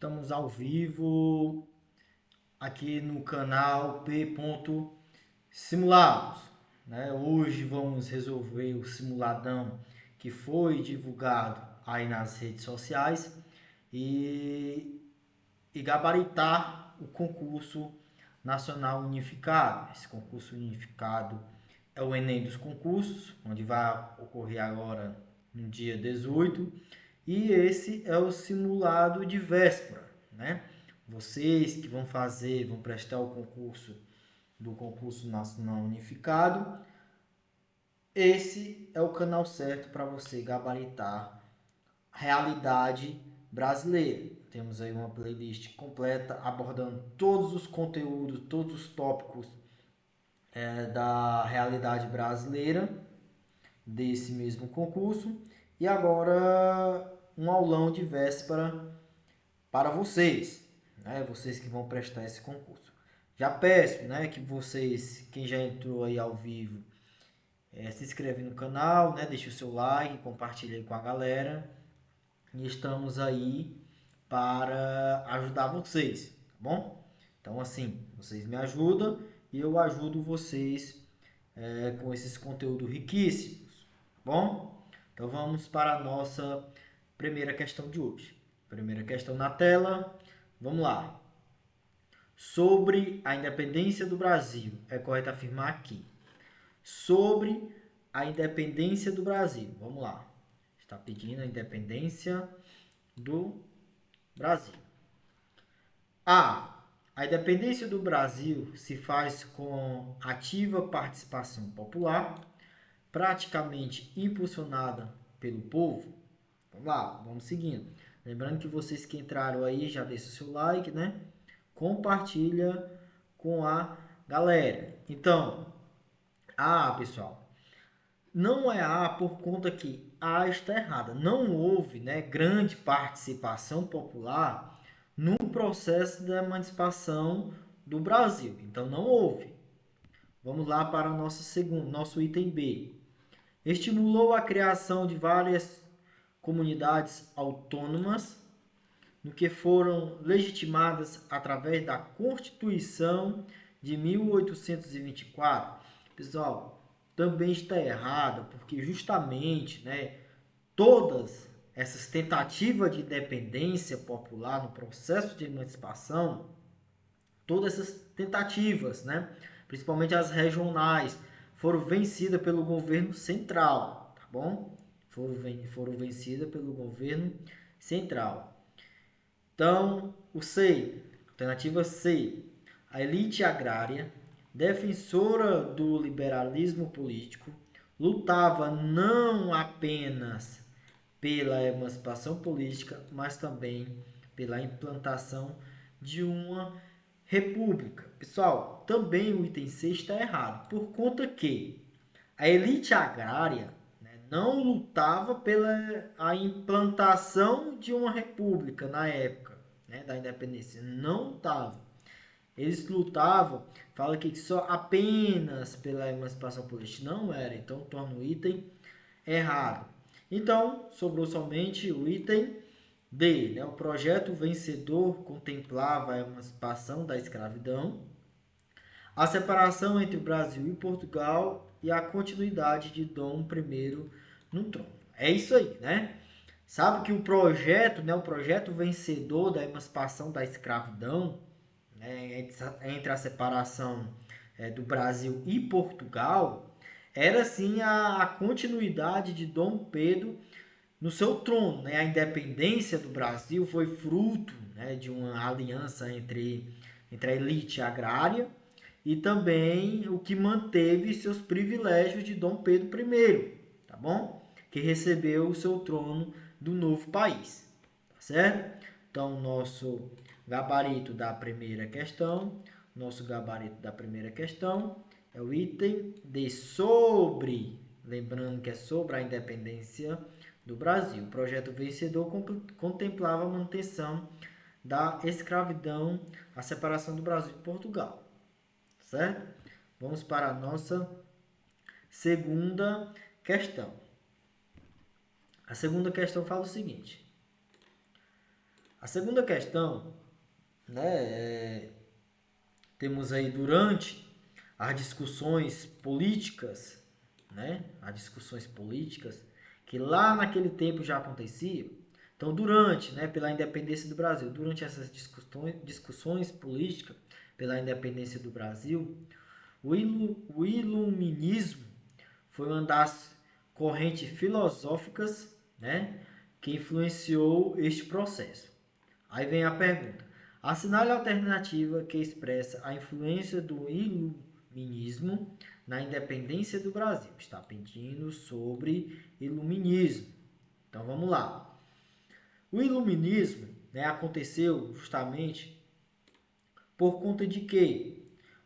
Estamos ao vivo aqui no canal P. Simulados, né? Hoje vamos resolver o simuladão que foi divulgado aí nas redes sociais e, gabaritar o concurso nacional unificado. Esse concurso unificado é o Enem dos concursos, onde vai ocorrer agora no dia 18. E esse é o simulado de véspera, né? Vocês que vão prestar o concurso do concurso nacional unificado, esse é o canal certo para você gabaritar a realidade brasileira. Temos aí uma playlist completa abordando todos os conteúdos, todos os tópicos da realidade brasileira desse mesmo concurso. E agora um aulão de véspera para vocês, né? Vocês que vão prestar esse concurso. Já peço, né, que vocês, quem já entrou aí ao vivo, se inscreve no canal, né, deixa o seu like, compartilha aí com a galera. E estamos aí para ajudar vocês, tá bom? Então assim, vocês me ajudam e eu ajudo vocês com esses conteúdos riquíssimos, tá bom? Então vamos para a nossa primeira questão de hoje. Primeira questão na tela, vamos lá. Sobre a independência do Brasil, é correto afirmar aqui. Sobre a independência do Brasil, vamos lá. Está pedindo a independência do Brasil. A independência do Brasil se faz com ativa participação popular, praticamente impulsionada pelo povo. Vamos lá, vamos seguindo. Lembrando que vocês que entraram aí, já deixa o seu like, né? Compartilha com a galera. Então, pessoal, não é A por conta que A está errada. Não houve, né, grande participação popular no processo da emancipação do Brasil. Então, não houve. Vamos lá para o nosso item B. Estimulou a criação de várias comunidades autônomas, no que foram legitimadas através da Constituição de 1824. Pessoal, também está errado, porque justamente, né, todas essas tentativas de independência popular no processo de emancipação, todas essas tentativas, né, principalmente as regionais, foram vencidas pelo governo central, tá bom? Foram vencidas pelo governo central. Então, o C, alternativa C, a elite agrária, defensora do liberalismo político, lutava não apenas pela emancipação política, mas também pela implantação de uma república. Pessoal, também o item C está errado, por conta que a elite agrária, né, não lutava pela a implantação de uma república na época, né, da independência. Não lutava. Eles lutavam, fala aqui que só apenas pela emancipação política. Não era, então torna o item errado. Então, sobrou somente o item D. Né? O projeto vencedor contemplava a emancipação da escravidão, a separação entre o Brasil e Portugal e a continuidade de Dom I no trono. É isso aí, né? Sabe que o projeto, né, o projeto vencedor da emancipação da escravidão, né, entre a separação do Brasil e Portugal, era sim a continuidade de Dom Pedro no seu trono. Né? A independência do Brasil foi fruto, né, de uma aliança entre a elite agrária e também o que manteve seus privilégios de Dom Pedro I, tá bom? Que recebeu o seu trono do novo país, tá certo? Então, nosso gabarito da primeira questão é o item de sobre, lembrando que é sobre a independência do Brasil. O projeto vencedor contemplava a manutenção da escravidão, a separação do Brasil de Portugal. Certo? Vamos para a nossa segunda questão. A segunda questão fala o seguinte: A segunda questão, né, temos aí durante as discussões políticas, né, as discussões políticas, que lá naquele tempo já acontecia. Então, durante, né, pela independência do Brasil, durante essas discussões políticas pela independência do Brasil, o iluminismo foi uma das correntes filosóficas, né, que influenciou este processo. Aí vem a pergunta. Assinale a alternativa que expressa a influência do iluminismo na independência do Brasil. Está pedindo sobre iluminismo. Então vamos lá. O iluminismo, né, aconteceu justamente por conta de quê?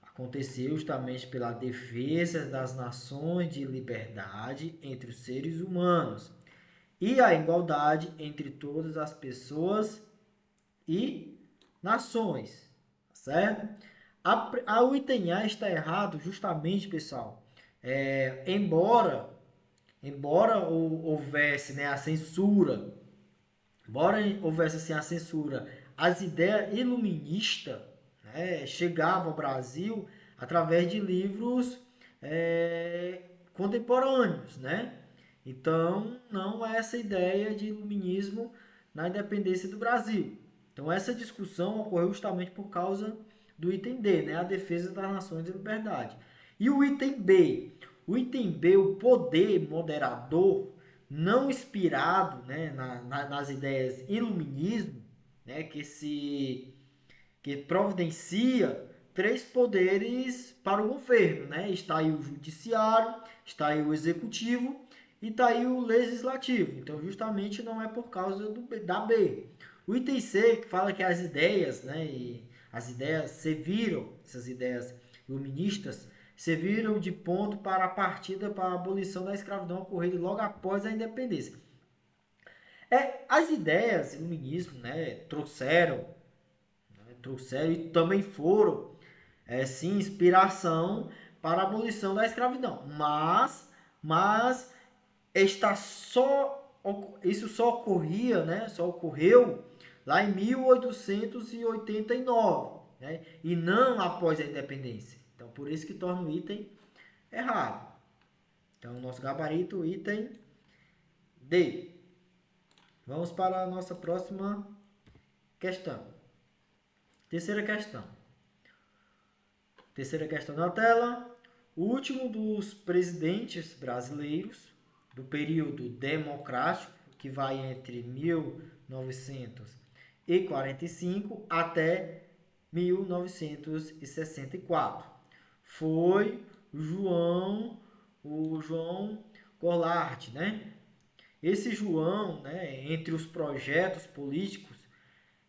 Aconteceu justamente pela defesa das nações de liberdade entre os seres humanos e a igualdade entre todas as pessoas e nações, certo? O item A está errado justamente, pessoal, embora houvesse, né, a censura, embora houvesse assim, a censura, as ideias iluministas, né, chegavam ao Brasil através de livros contemporâneos, né? Então, não é essa ideia de iluminismo na independência do Brasil. Então, essa discussão ocorreu justamente por causa do item D, né? A defesa das nações de liberdade. E o item B? O item B, o poder moderador, não inspirado, né, nas ideias iluminismo, né, que providencia três poderes para o governo, né? Está aí o judiciário, está aí o executivo e está aí o legislativo. Então, justamente não é por causa da B. O item C, que fala que as ideias, né, e as ideias serviram, essas ideias iluministas, serviram de ponto para a partida para a abolição da escravidão ocorrida logo após a independência. As ideias iluminismo, né, trouxeram e também foram, sim, inspiração para a abolição da escravidão. Mas está isso só ocorria, né? Só ocorreu lá em 1889, né? E não após a independência. Então, por isso que torna o item errado. Então, nosso gabarito, item D. Vamos para a nossa próxima questão. Terceira questão. Terceira questão na tela. O último dos presidentes brasileiros do período democrático, que vai entre 1945 até 1964, foi o João Goulart, né? Esse João, né, entre os projetos políticos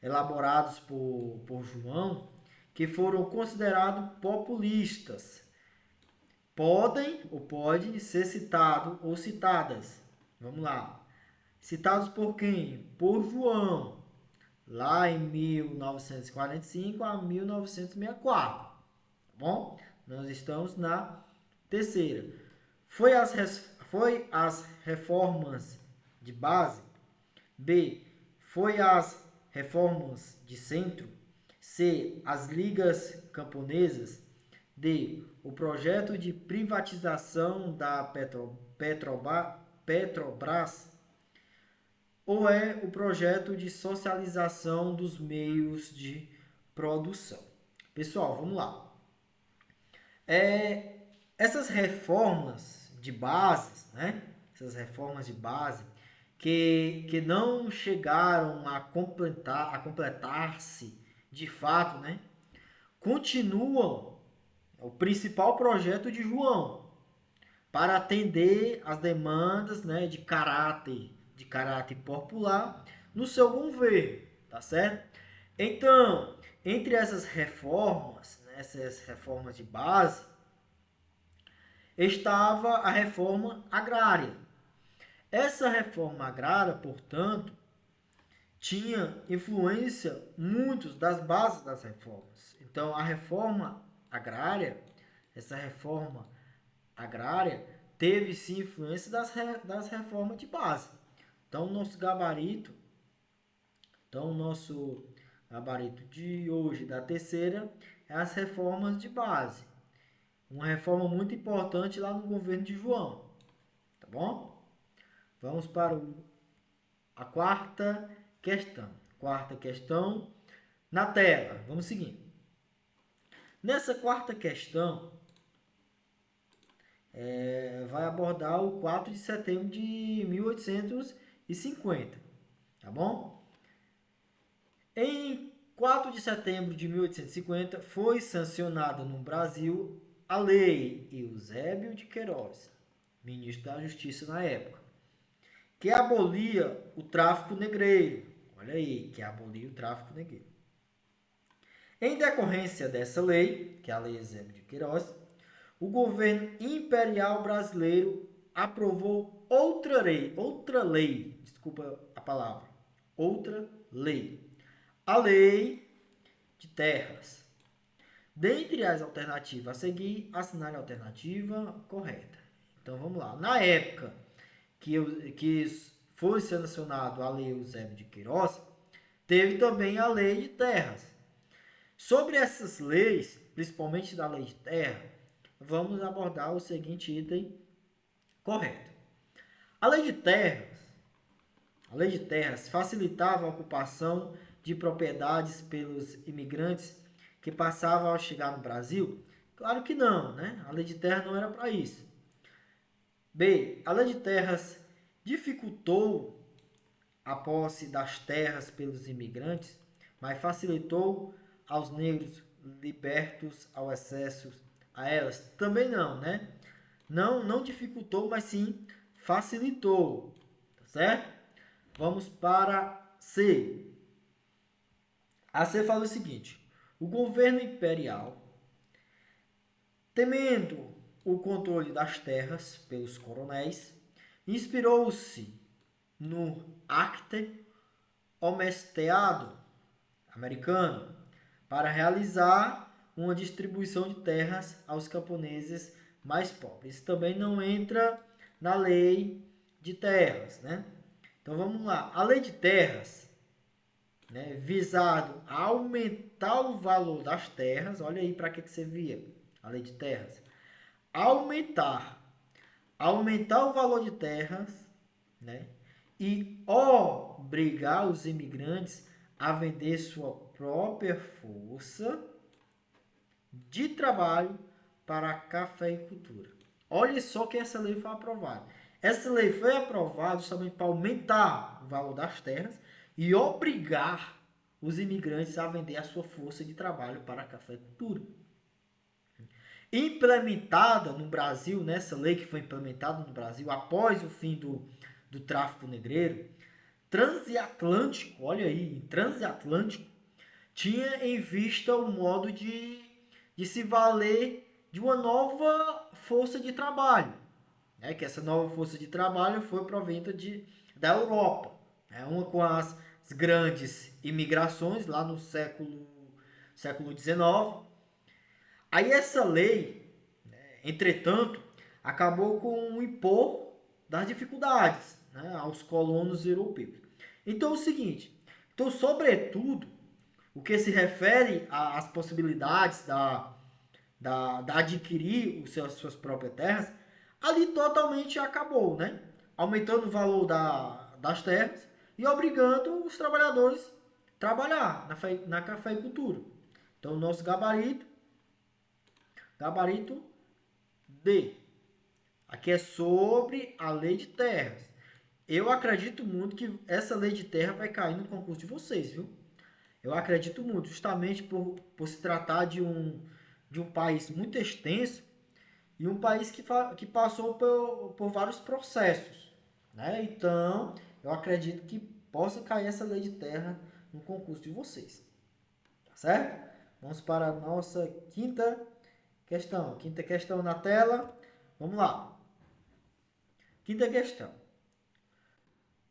elaborados por João, que foram considerados populistas, pode ser citado ou citadas. Vamos lá. Citados por quem? Por João, lá em 1945 a 1964. Tá bom? Nós estamos na terceira. Foi as reformas de base? B. Foi as reformas de centro? C. As ligas camponesas? D. O projeto de privatização da Petrobras? Ou é o projeto de socialização dos meios de produção? Pessoal, vamos lá. Essas reformas de base, né? Essas reformas de base que não chegaram a completar-se de fato, né? Continuam o principal projeto de João para atender as demandas, né, de caráter popular no seu governo, tá certo? Então, entre essas reformas, né, essas reformas de base, estava a reforma agrária. Essa reforma agrária, portanto, tinha influência muitos das bases das reformas. Então, a reforma agrária, essa reforma agrária, teve sim influência das reformas de base. Então, Então, o nosso gabarito de hoje, da terceira, é as reformas de base. Uma reforma muito importante lá no governo de João. Tá bom? Vamos para a quarta questão. Quarta questão na tela. Vamos seguir. Nessa quarta questão, vai abordar o 4 de setembro de 1850. Tá bom? Em 4 de setembro de 1850, foi sancionada no Brasil a Lei Eusébio de Queiroz, ministro da Justiça na época, que abolia o tráfico negreiro. Olha aí, que abolia o tráfico negreiro. Em decorrência dessa lei, que é a Lei Eusébio de Queiroz, o governo imperial brasileiro aprovou outra lei, desculpa a palavra, outra lei, a Lei de Terras. Dentre as alternativas a seguir, assinale a alternativa correta. Então vamos lá. Na época que foi sancionado a Lei Eusébio de Queiroz, teve também a Lei de Terras. Sobre essas leis, principalmente da Lei de Terra, vamos abordar o seguinte item correto. A Lei de Terras facilitava a ocupação de propriedades pelos imigrantes que passavam ao chegar no Brasil? Claro que não, né? A Lei de Terras não era para isso. B. A Lei de Terras dificultou a posse das terras pelos imigrantes, mas facilitou aos negros libertos ao excesso a elas? Também não, né? Não dificultou, mas sim facilitou, tá certo? Vamos para C. A C fala o seguinte: o governo imperial, temendo o controle das terras pelos coronéis, inspirou-se no Acte Homesteado americano para realizar uma distribuição de terras aos camponeses mais pobres. Isso também não entra na lei de terras, né? Então vamos lá. A lei de terras, né, visado a aumentar o valor das terras, olha aí para que você via a lei de terras. Aumentar o valor de terras, né, e obrigar os imigrantes a vender sua própria força de trabalho para a cafeicultura. Olha só que essa lei foi aprovada. Essa lei foi aprovada justamente para aumentar o valor das terras e obrigar os imigrantes a vender a sua força de trabalho para a cafeicultura. Implementada no Brasil, nessa lei que foi implementada no Brasil após o fim do tráfico negreiro, transatlântico, olha aí, transatlântico, tinha em vista o modo de se valer de uma nova força de trabalho. Né? Que essa nova força de trabalho foi proventa da Europa. Né? Uma com as grandes imigrações lá no século XIX. Aí essa lei, entretanto, acabou com o impor das dificuldades, né, aos colonos europeus. Então é o seguinte, então sobretudo, o que se refere às possibilidades da adquirir suas próprias terras, ali totalmente acabou, né? Aumentando o valor das terras e obrigando os trabalhadores a trabalhar na cafeicultura. Então o nosso gabarito D. Aqui é sobre a lei de terras. Eu acredito muito que essa lei de terra vai cair no concurso de vocês, viu? Eu acredito muito, justamente por se tratar de um país muito extenso e um país que passou por vários processos. Né? Então, eu acredito que possa cair essa lei de terra no concurso de vocês. Tá certo? Vamos para a nossa quinta questão. Quinta questão na tela. Vamos lá. Quinta questão.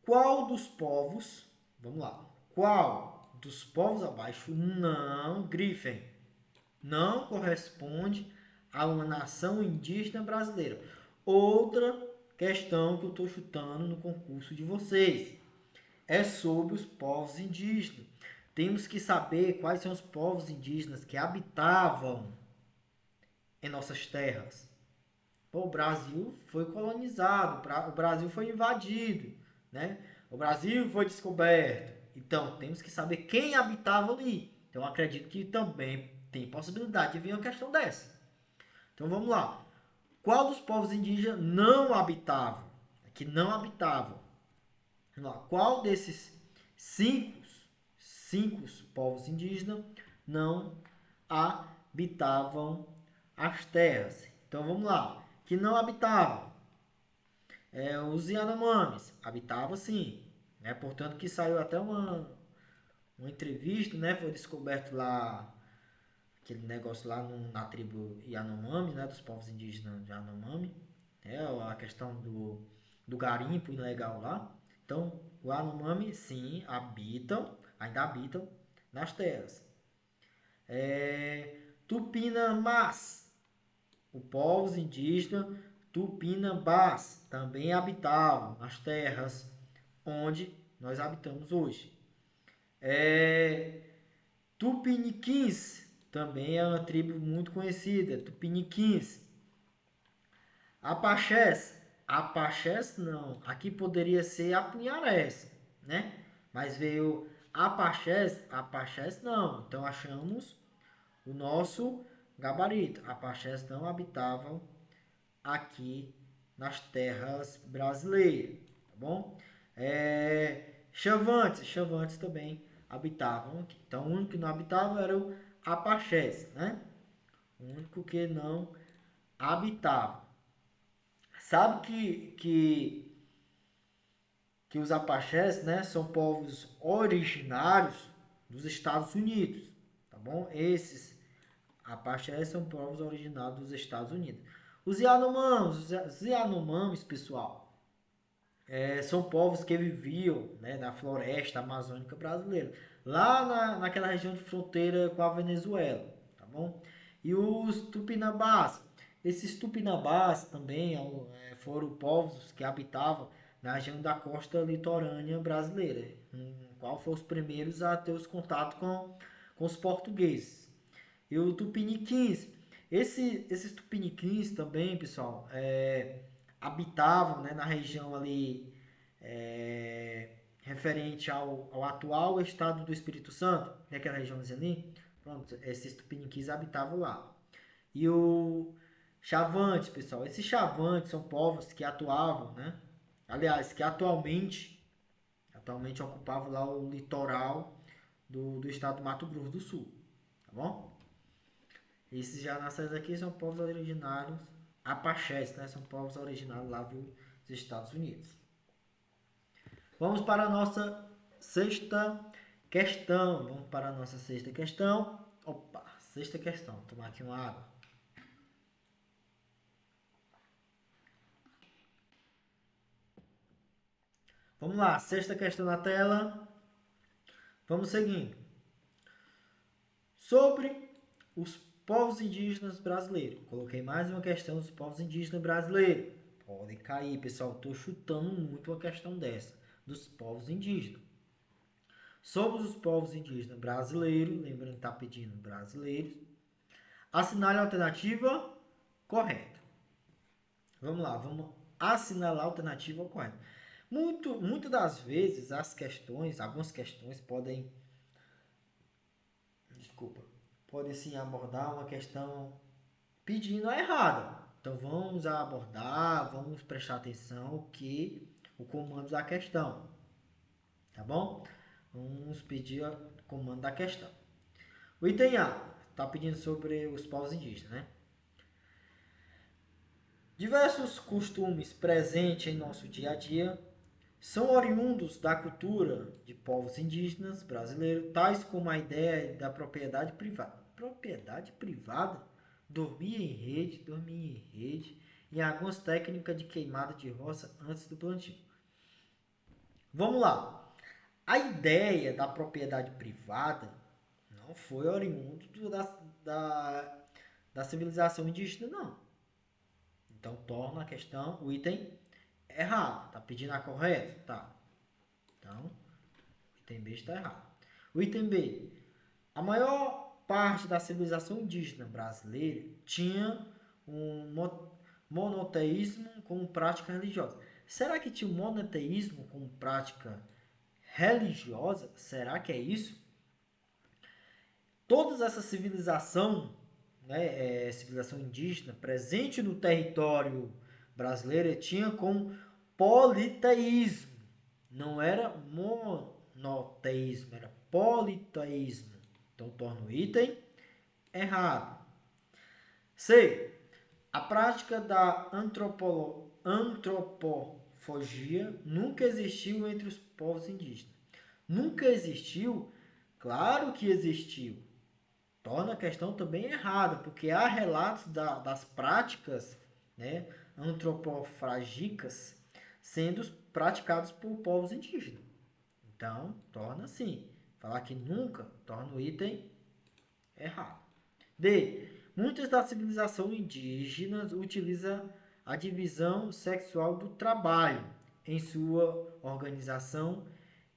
Qual dos povos, vamos lá, qual dos povos abaixo não, grifem, não corresponde a uma nação indígena brasileira? Outra questão que eu estou chutando no concurso de vocês. é sobre os povos indígenas. Temos que saber quais são os povos indígenas que habitavam em nossas terras. Pô, o Brasil foi colonizado, o Brasil foi invadido, né? O Brasil foi descoberto. Então, temos que saber quem habitava ali. Então, acredito que também tem possibilidade de vir uma questão dessa. Então, vamos lá. Qual dos povos indígenas não habitavam? Que não habitavam. Vamos lá. Qual desses cinco povos indígenas não habitavam as terras? Então, vamos lá. Que não habitavam. Os Yanomamis habitavam sim, né? Portanto que saiu até uma entrevista, né? Foi descoberto lá aquele negócio lá na tribo Yanomami, né? Dos povos indígenas Yanomami, a questão do garimpo ilegal lá. Então, o Yanomami sim ainda habitam nas terras. Tupinambás, os povos indígenas Tupinambás também habitavam as terras onde nós habitamos hoje. Tupiniquins também é uma tribo muito conhecida, Tupiniquins. Apaxés não, aqui poderia ser Apunharés, né? Mas veio Apaxés não. Então achamos o nosso gabarito. Apaxés não habitavam aqui nas terras brasileiras, tá bom? Chavantes também habitavam aqui. Então, o único que não habitava era o Apaxés, né? O único que não habitava. Sabe que os Apaxés, né, são povos originários dos Estados Unidos, tá bom? Esses Apaxés são povos originários dos Estados Unidos. Os Yanomamis, pessoal, são povos que viviam, né, na floresta amazônica brasileira, lá naquela região de fronteira com a Venezuela, tá bom? E os Tupinambás, esses Tupinambás também foram povos que habitavam na região da costa litorânea brasileira, qual foram os primeiros a ter os contatos com os portugueses. E o Tupiniquins, esses Tupiniquins também, pessoal, habitavam, né, na região ali referente ao atual estado do Espírito Santo, né, aquela região ali. Pronto, esses Tupiniquins habitavam lá. E o Chavantes, pessoal, esses Chavantes são povos que atuavam, né? Aliás, que atualmente ocupavam lá o litoral do estado do Mato Grosso do Sul, tá bom? Esses já nascidos aqui são povos originários apaches, né? São povos originários lá dos Estados Unidos. Vamos para a nossa sexta questão. Opa, sexta questão. Vou tomar aqui uma água. Vamos lá, sexta questão na tela. Vamos seguindo. Sobre os povos indígenas brasileiros. Coloquei mais uma questão dos povos indígenas brasileiros. Podem cair, pessoal. Estou chutando muito a questão dessa. Dos povos indígenas. Sobre os povos indígenas brasileiros. Lembrando que está pedindo brasileiros. Assinale a alternativa correta. Vamos lá, vamos assinalar a alternativa correta. Muitas das vezes algumas questões podem sim abordar uma questão pedindo a errada. Então vamos prestar atenção o comando da questão, tá bom? Vamos pedir o comando da questão. O item A está pedindo sobre os povos indígenas, né? Diversos costumes presentes em nosso dia a dia são oriundos da cultura de povos indígenas brasileiros, tais como a ideia da propriedade privada. Propriedade privada? Dormir em rede e algumas técnicas de queimada de roça antes do plantio. Vamos lá. A ideia da propriedade privada não foi oriundo da civilização indígena, não. Então torna a questão, o item errado. Tá pedindo a correta? Tá. Então, Item B está errado. O item B. A maior parte da civilização indígena brasileira tinha um monoteísmo como prática religiosa. Será que tinha um monoteísmo como prática religiosa? Será que é isso? Toda essa civilização, né, civilização indígena, presente no território brasileiro, tinha como politeísmo. Não era monoteísmo, era politeísmo. Então, torna o item errado. C. A prática da antropofagia nunca existiu entre os povos indígenas. Nunca existiu? Claro que existiu. Torna a questão também errada, porque há relatos das práticas, né, antropofagicas sendo praticadas por povos indígenas. Então, torna assim. Falar que nunca torna o item errado. D. Muitas das civilizações indígenas utilizam a divisão sexual do trabalho em sua organização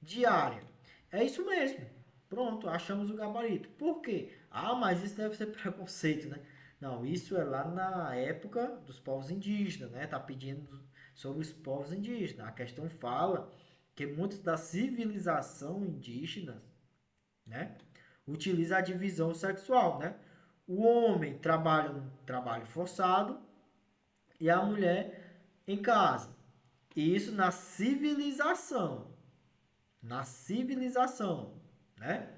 diária. É isso mesmo. Pronto, achamos o gabarito. Por quê? Ah, mas isso deve ser preconceito, né? Não, isso é lá na época dos povos indígenas, né? Tá pedindo sobre os povos indígenas. A questão fala que muitas da civilização indígena, né, utiliza a divisão sexual, né? O homem trabalha no trabalho forçado e a mulher em casa. E isso na civilização. Na civilização, né?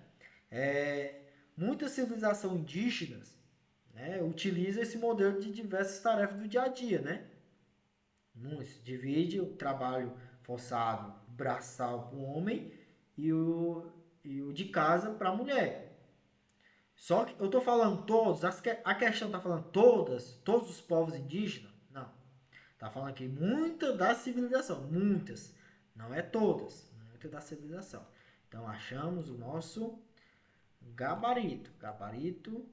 Muitas civilizações indígenas, né, utilizam esse modelo de diversas tarefas do dia a dia, né? Muitos divide o trabalho forçado braçal para o homem e o de casa para a mulher. Só que eu estou falando todos, a questão está falando todos os povos indígenas? Não. Está falando aqui muita da civilização, muitas, não é todas, muita da civilização. Então achamos o nosso gabarito, gabarito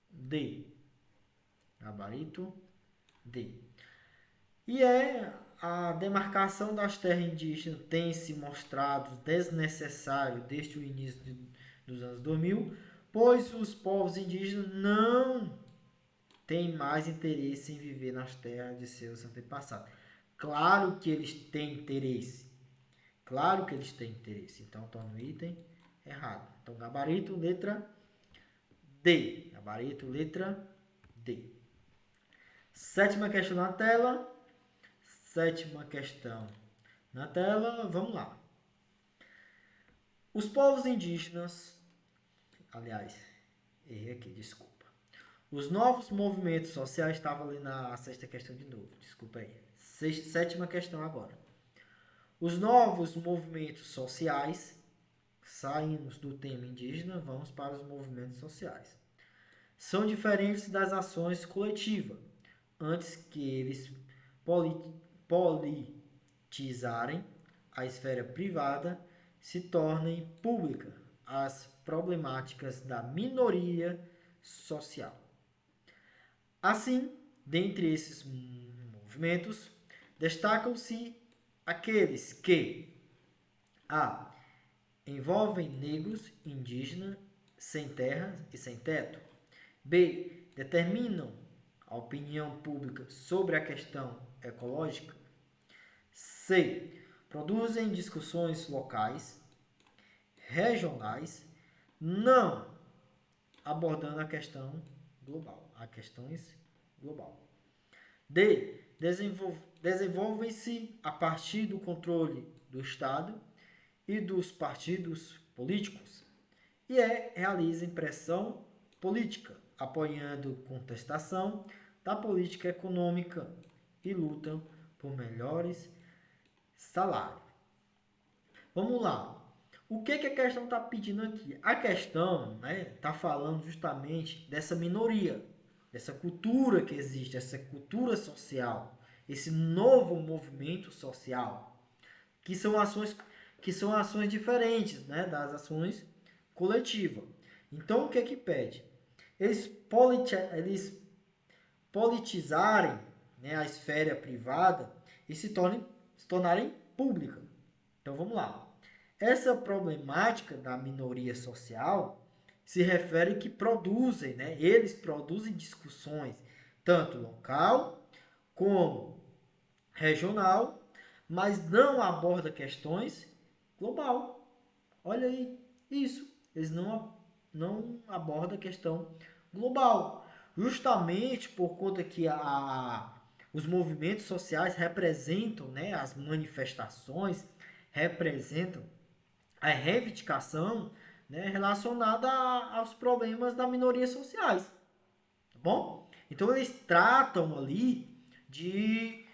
D, gabarito D. E a demarcação das terras indígenas tem se mostrado desnecessário desde o início dos anos 2000, pois os povos indígenas não têm mais interesse em viver nas terras de seus antepassados. Claro que eles têm interesse. Claro que eles têm interesse. Então, torna o item errado. Então, gabarito, letra D. Gabarito, letra D. Sétima questão na tela. Sétima questão na tela. Vamos lá. Os povos indígenas... Aliás, errei aqui, desculpa. Os novos movimentos sociais, estava ali na sexta questão de novo, desculpa aí. Sétima questão agora. Os novos movimentos sociais, saímos do tema indígena, vamos para os movimentos sociais. São diferentes das ações coletivas, antes que eles politizarem a esfera privada, se tornem públicas as problemáticas da minoria social. Assim, dentre esses movimentos, destacam-se aqueles que a. envolvem negros, indígenas, sem terra e sem teto. B. Determinam a opinião pública sobre a questão ecológica. C. Produzem discussões locais, regionais, não abordando a questão global, a questões global. D. Desenvolvem-se a partir do controle do Estado e dos partidos políticos. E realizam pressão política, apoiando contestação da política econômica e lutam por melhores salários. Vamos lá. O que a questão está pedindo aqui? A questão está falando justamente dessa minoria, dessa cultura que existe, essa cultura social, esse novo movimento social, que são ações diferentes, né, das ações coletivas. Então, o que pede? Eles politizarem, né, a esfera privada e se tornarem pública. Então, vamos lá. Essa problemática da minoria social se refere que produzem, né? Eles produzem discussões tanto local como regional, mas não aborda questões global. Olha aí, isso. Eles não abordam a questão global. Justamente por conta que os movimentos sociais representam, né, as manifestações, representam a reivindicação, né, relacionada aos problemas das minorias sociais. Tá bom? Então eles tratam ali de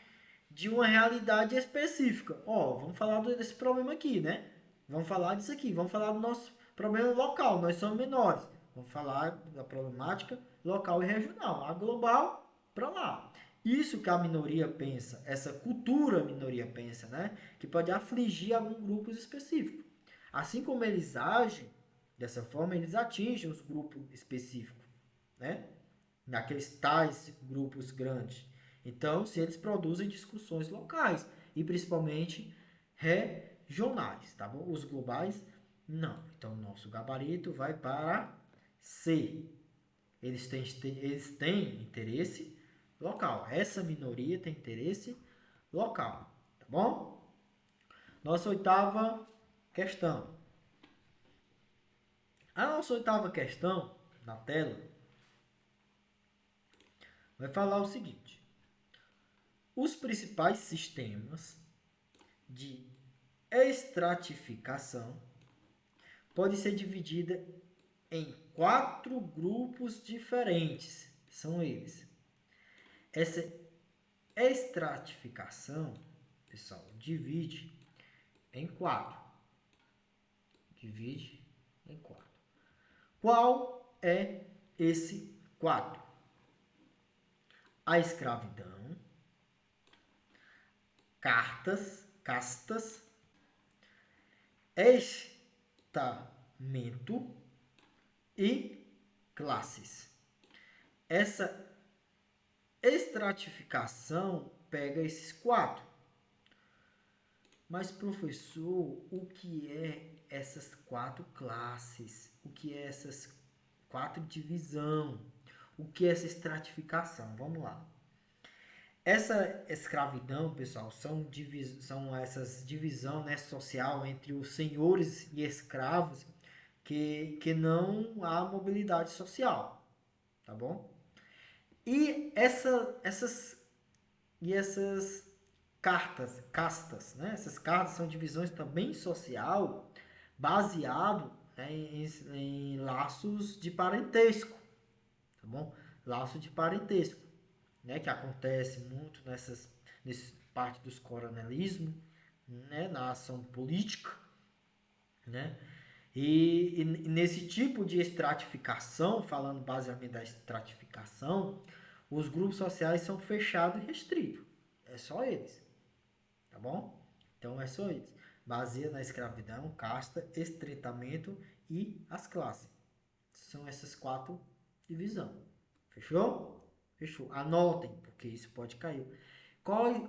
de uma realidade específica. Ó, vamos falar desse problema aqui, né? Vamos falar disso aqui, vamos falar do nosso problema local, nós somos menores. Vamos falar da problemática local e regional, a global para lá. Isso que a minoria pensa, essa cultura minoria pensa, né? Que pode afligir alguns grupos específicos. Assim como eles agem dessa forma, eles atingem os grupos específicos, né? Naqueles tais grupos grandes. Então, se eles produzem discussões locais e principalmente regionais, tá bom? Os globais, não. Então, o nosso gabarito vai para C. Eles têm interesse local. Essa minoria tem interesse local, tá bom? Nossa oitava questão. A nossa oitava questão na tela vai falar o seguinte: os principais sistemas de estratificação podem ser divididos em 4 grupos diferentes. São eles. Essa estratificação, pessoal, divide em 4. Divide em 4. Qual é esse 4? A escravidão, castas, estamento e classes. Essa estratificação pega esses 4. Mas, professor, o que é essas 4 classes? O que é essas 4 divisão? O que é essa estratificação? Vamos lá. Essa escravidão, pessoal, são essas divisão, né, social entre os senhores e escravos que não há mobilidade social, tá bom? E essas castas, né? Essas castas são divisões também social baseado, né, em laços de parentesco, tá bom? Laço de parentesco, né, que acontece muito nesse parte dos coronelismo, né, na ação política, né? E nesse tipo de estratificação, falando basicamente da estratificação, os grupos sociais são fechados e restritos. É só eles, tá bom? Então é só eles. Baseia na escravidão, casta, estreitamento e as classes. São essas 4 divisões. Fechou? Fechou. Anotem, porque isso pode cair.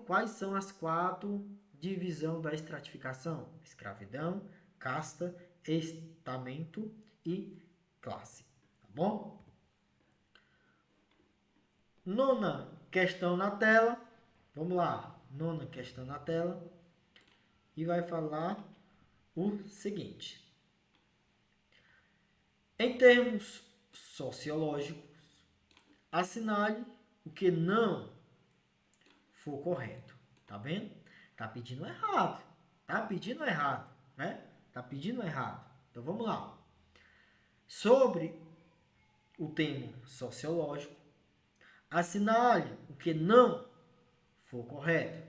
Quais são as 4 divisões da estratificação? Escravidão, casta, estamento e classe. Tá bom? Nona questão na tela. Vamos lá. Nona questão na tela. E vai falar o seguinte. Em termos sociológicos, assinale o que não for correto. Tá vendo? Tá pedindo errado. Tá pedindo errado, né? Tá pedindo errado. Então vamos lá. Sobre o termo sociológico, assinale o que não for correto.